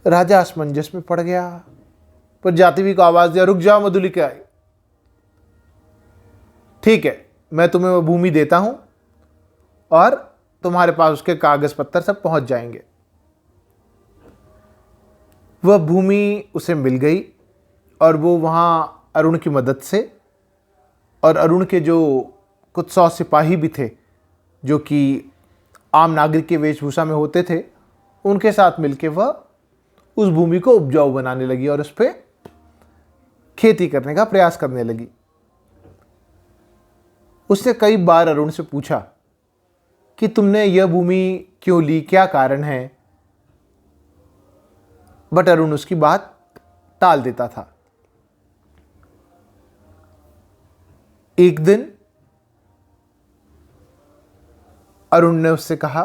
राजा असमंजस में पड़ गया, पर जातिवी को आवाज दिया, रुक जाओ मधुलिका, ठीक है मैं तुम्हें वो भूमि देता हूं और तुम्हारे पास उसके कागज पत्तर सब पहुंच जाएंगे। वह भूमि उसे मिल गई और वो वहां अरुण की मदद से और अरुण के जो कुछ 100 सिपाही भी थे जो कि आम नागरिक के वेशभूषा में होते थे, उनके साथ मिलकर वह उस भूमि को उपजाऊ बनाने लगी और उस पर खेती करने का प्रयास करने लगी। उसने कई बार अरुण से पूछा कि तुमने यह भूमि क्यों ली, क्या कारण है, बट अरुण उसकी बात टाल देता था। एक दिन अरुण ने उससे कहा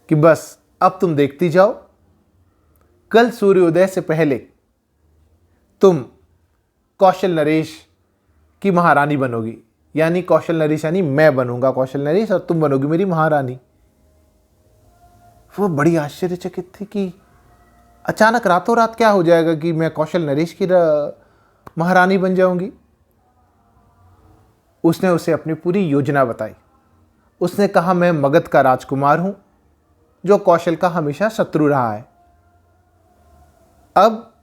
कि बस अब तुम देखती जाओ, कल सूर्योदय से पहले तुम कौशल नरेश की महारानी बनोगी। यानी कौशल नरेश यानी मैं बनूंगा कौशल नरेश और तुम बनोगी मेरी महारानी। वो बड़ी आश्चर्यचकित थी कि अचानक रातों रात क्या हो जाएगा कि मैं कौशल नरेश की महारानी बन जाऊंगी। उसने उसे अपनी पूरी योजना बताई। उसने कहा मैं मगध का राजकुमार हूं जो कौशल का हमेशा शत्रु रहा है। अब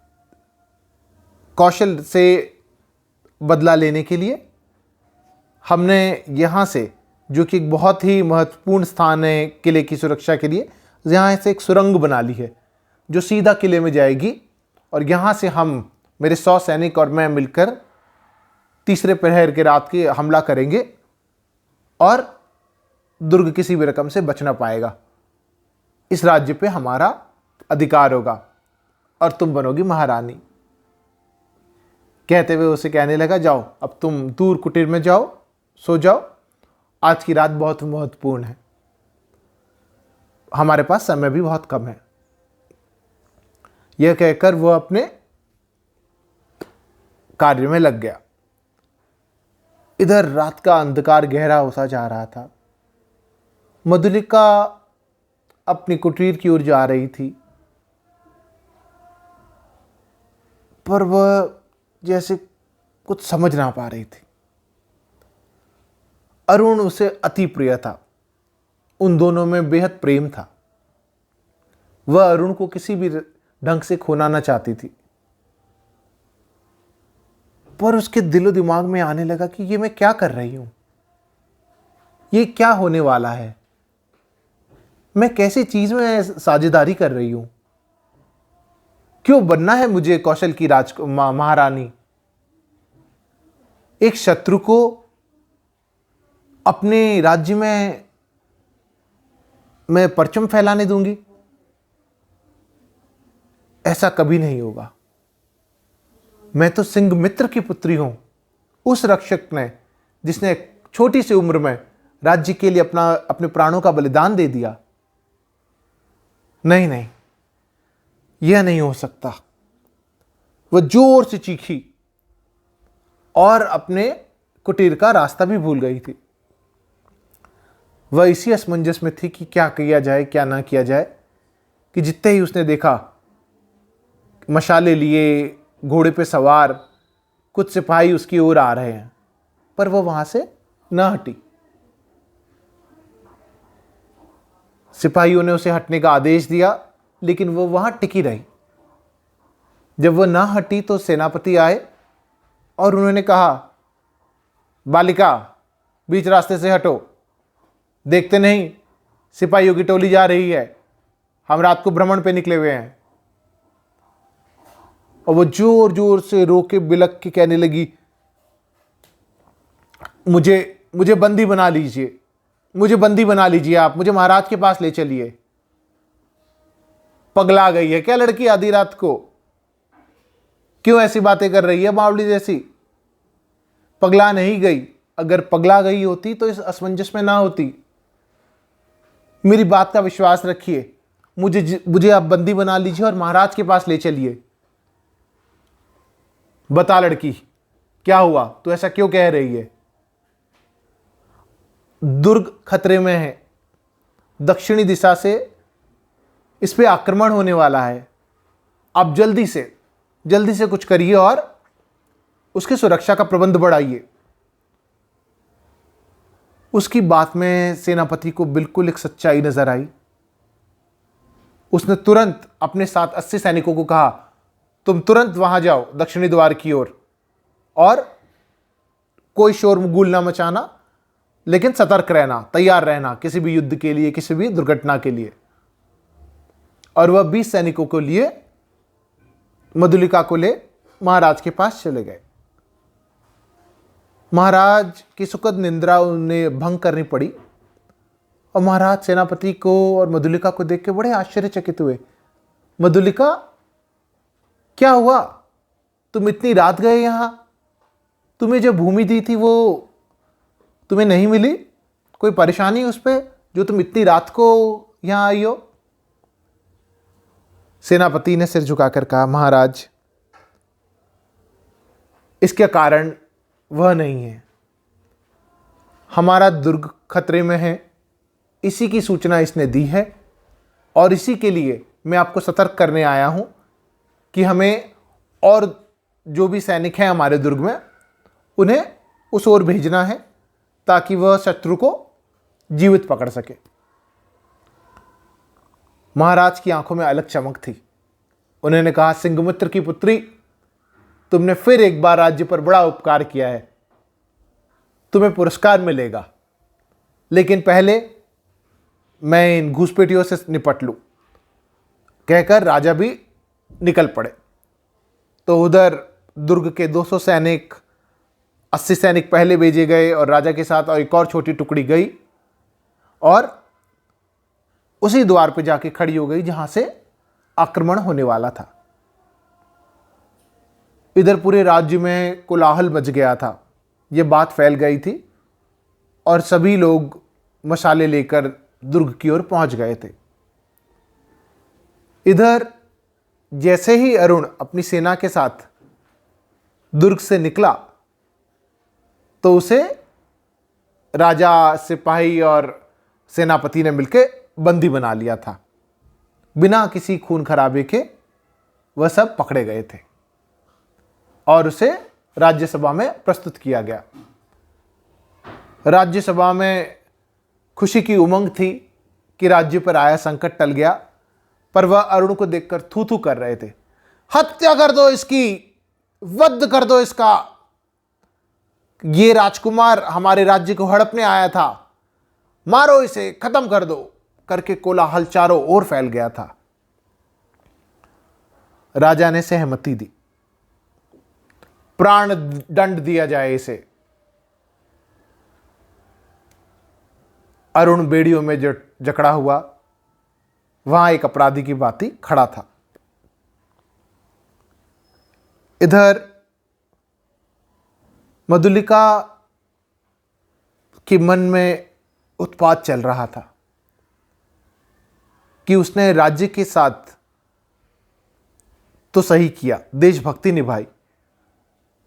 कौशल से बदला लेने के लिए हमने यहाँ से, जो कि एक बहुत ही महत्वपूर्ण स्थान है किले की सुरक्षा के लिए, यहाँ से एक सुरंग बना ली है जो सीधा किले में जाएगी और यहाँ से हम मेरे 100 सैनिक और मैं मिलकर तीसरे प्रहर के रात के हमला करेंगे और दुर्ग किसी भी रकम से बच ना पाएगा। इस राज्य पे हमारा अधिकार होगा और तुम बनोगी महारानी। कहते हुए उसे कहने लगा, जाओ अब तुम दूर कुटीर में जाओ, सो जाओ, आज की रात बहुत महत्वपूर्ण है, हमारे पास समय भी बहुत कम है। यह कहकर वह अपने कार्य में लग गया। इधर रात का अंधकार गहरा होता जा रहा था। मधुलिका अपनी कुटीर की ओर जा रही थी, पर वह जैसे कुछ समझ ना पा रही थी। अरुण उसे अति प्रिय था, उन दोनों में बेहद प्रेम था। वह अरुण को किसी भी ढंग से खोना ना चाहती थी, पर उसके दिलो दिमाग में आने लगा कि ये मैं क्या कर रही हूं, ये क्या होने वाला है, मैं कैसी चीज में साझेदारी कर रही हूं, क्यों बनना है मुझे कौशल की महारानी। एक शत्रु को अपने राज्य में मैं परचम फैलाने दूंगी, ऐसा कभी नहीं होगा। मैं तो सिंह मित्र की पुत्री हूं, उस रक्षक ने जिसने छोटी सी उम्र में राज्य के लिए अपने प्राणों का बलिदान दे दिया। नहीं नहीं, यह नहीं हो सकता। वह जोर से चीखी और अपने कुटीर का रास्ता भी भूल गई थी। वह इसी असमंजस में थी कि क्या किया जाए क्या ना किया जाए, कि जितने ही उसने देखा मशाले लिए घोड़े पे सवार कुछ सिपाही उसकी ओर आ रहे हैं, पर वह वहां से न हटी। सिपाहियों ने उसे हटने का आदेश दिया, लेकिन वो वहां टिकी रही। जब वह ना हटी तो सेनापति आए और उन्होंने कहा, बालिका बीच रास्ते से हटो, देखते नहीं सिपाहियों की टोली जा रही है, हम रात को भ्रमण पे निकले हुए हैं। और वो जोर जोर से रो के बिलक के कहने लगी, मुझे बंदी बना लीजिए, मुझे बंदी बना लीजिए, आप मुझे महाराज के पास ले चलिए। पगला गई है क्या लड़की आधी रात को? क्यों ऐसी बातें कर रही है बावली जैसी? पगला नहीं गई, अगर पगला गई होती तो इस असमंजस में ना होती। मेरी बात का विश्वास रखिए, मुझे आप बंदी बना लीजिए और महाराज के पास ले चलिए। बता लड़की, क्या हुआ, तू ऐसा क्यों कह रही है? दुर्ग खतरे में है। दक्षिणी दिशा से इस पे आक्रमण होने वाला है, आप जल्दी से कुछ करिए और उसकी सुरक्षा का प्रबंध बढ़ाइए। उसकी बात में सेनापति को बिल्कुल एक सच्चाई नजर आई। उसने तुरंत अपने साथ 80 सैनिकों को कहा, तुम तुरंत वहां जाओ दक्षिणी द्वार की ओर, और कोई शोरगुल ना मचाना, लेकिन सतर्क रहना, तैयार रहना किसी भी युद्ध के लिए, किसी भी दुर्घटना के लिए। और वह 20 सैनिकों को लिए मधुलिका को ले महाराज के पास चले गए। महाराज की सुखद निंद्रा उन्हें भंग करनी पड़ी, और महाराज सेनापति को और मधुलिका को देख के बड़े आश्चर्यचकित हुए। मधुलिका, क्या हुआ? तुम इतनी रात गए यहां? तुम्हें जो भूमि दी थी वो तुम्हें नहीं मिली? कोई परेशानी उस पे जो तुम इतनी रात को यहां आई हो? सेनापति ने सिर झुकाकर कहा, महाराज, इसके कारण वह नहीं है। हमारा दुर्ग खतरे में है, इसी की सूचना इसने दी है, और इसी के लिए मैं आपको सतर्क करने आया हूं कि हमें और जो भी सैनिक हैं हमारे दुर्ग में, उन्हें उस ओर भेजना है ताकि वह शत्रु को जीवित पकड़ सके। महाराज की आंखों में अलग चमक थी। उन्होंने कहा, सिंघमित्र की पुत्री, तुमने फिर एक बार राज्य पर बड़ा उपकार किया है, तुम्हें पुरस्कार मिलेगा, लेकिन पहले मैं इन घुसपैठियों से निपट लूं। कहकर राजा भी निकल पड़े। तो उधर दुर्ग के 200 सैनिक, 80 सैनिक पहले भेजे गए, और राजा के साथ और एक और छोटी टुकड़ी गई और उसी द्वार पे जाके खड़ी हो गई जहां से आक्रमण होने वाला था। इधर पूरे राज्य में कोलाहल मच गया था। यह बात फैल गई थी और सभी लोग मशाले लेकर दुर्ग की ओर पहुंच गए थे। इधर जैसे ही अरुण अपनी सेना के साथ दुर्ग से निकला तो उसे राजा, सिपाही और सेनापति ने मिलकर बंदी बना लिया था। बिना किसी खून खराबे के वह सब पकड़े गए थे और उसे राज्यसभा में प्रस्तुत किया गया। राज्यसभा में खुशी की उमंग थी कि राज्य पर आया संकट टल गया, पर वह अरुण को देखकर थू थू कर रहे थे। हत्या कर दो इसकी, वध कर दो इसका, ये राजकुमार हमारे राज्य को हड़पने आया था, मारो इसे, खत्म कर दो, करके कोलाहल चारों ओर फैल गया था। राजा ने सहमति दी, प्राण दंड दिया जाए इसे। अरुण बेड़ियों में जकड़ा हुआ वहां एक अपराधी की भांति खड़ा था। इधर मधुलिका के मन में उत्पात चल रहा था कि उसने राज्य के साथ तो सही किया, देशभक्ति निभाई,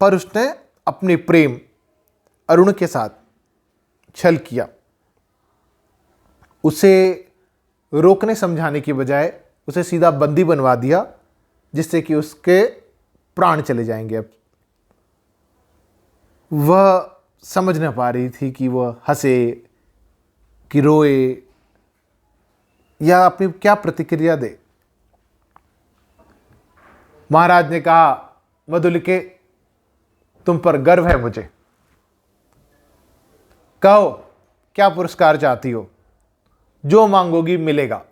पर उसने अपने प्रेम अरुण के साथ छल किया। उसे रोकने समझाने की बजाय उसे सीधा बंदी बनवा दिया, जिससे कि उसके प्राण चले जाएंगे। अब वह समझ ना पा रही थी कि वह हंसे कि रोए या अपनी क्या प्रतिक्रिया दे। महाराज ने कहा, मधुलिके, तुम पर गर्व है मुझे, कहो क्या पुरस्कार चाहती हो, जो मांगोगी मिलेगा।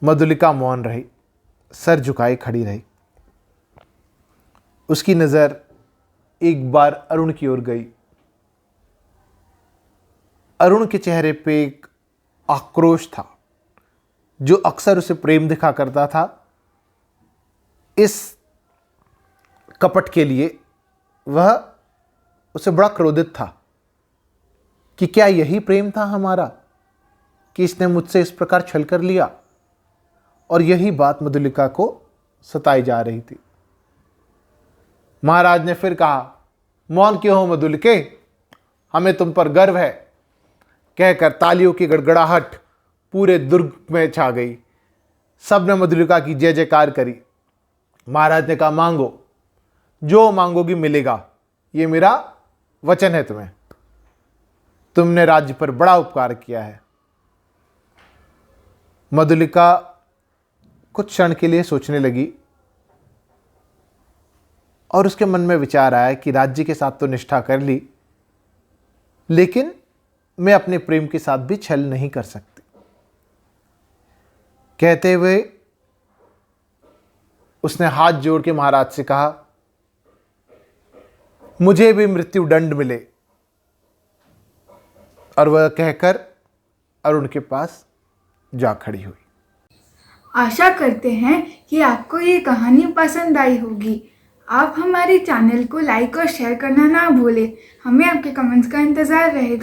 मधुलिका मौन रही, सर झुकाए खड़ी रही। उसकी नजर एक बार अरुण की ओर गई। अरुण के चेहरे पे एक आक्रोश था जो अक्सर उसे प्रेम दिखा करता था। इस कपट के लिए वह उसे बड़ा क्रोधित था कि क्या यही प्रेम था हमारा, कि इसने मुझसे इस प्रकार छल कर लिया। और यही बात मधुलिका को सताई जा रही थी। महाराज ने फिर कहा, मौन क्यों हो मधुलिके, हमें तुम पर गर्व है। कहकर तालियों की गड़गड़ाहट पूरे दुर्ग में छा गई। सब ने मधुलिका की जय जयकार करी। महाराज ने कहा, मांगो, जो मांगोगी मिलेगा, ये मेरा वचन है तुम्हें। तुमने राज्य पर बड़ा उपकार किया है। मधुलिका कुछ क्षण के लिए सोचने लगी और उसके मन में विचार आया कि राज्य के साथ तो निष्ठा कर ली, लेकिन मैं अपने प्रेम के साथ भी छल नहीं कर सकती। कहते हुए उसने हाथ जोड़ के महाराज से कहा, मुझे भी मृत्यु दंड मिले। और वह कहकर अरुण के पास जा खड़ी हुई। आशा करते हैं कि आपको ये कहानी पसंद आई होगी। आप हमारे चैनल को लाइक और शेयर करना ना भूलें। हमें आपके कमेंट्स का इंतज़ार रहेगा।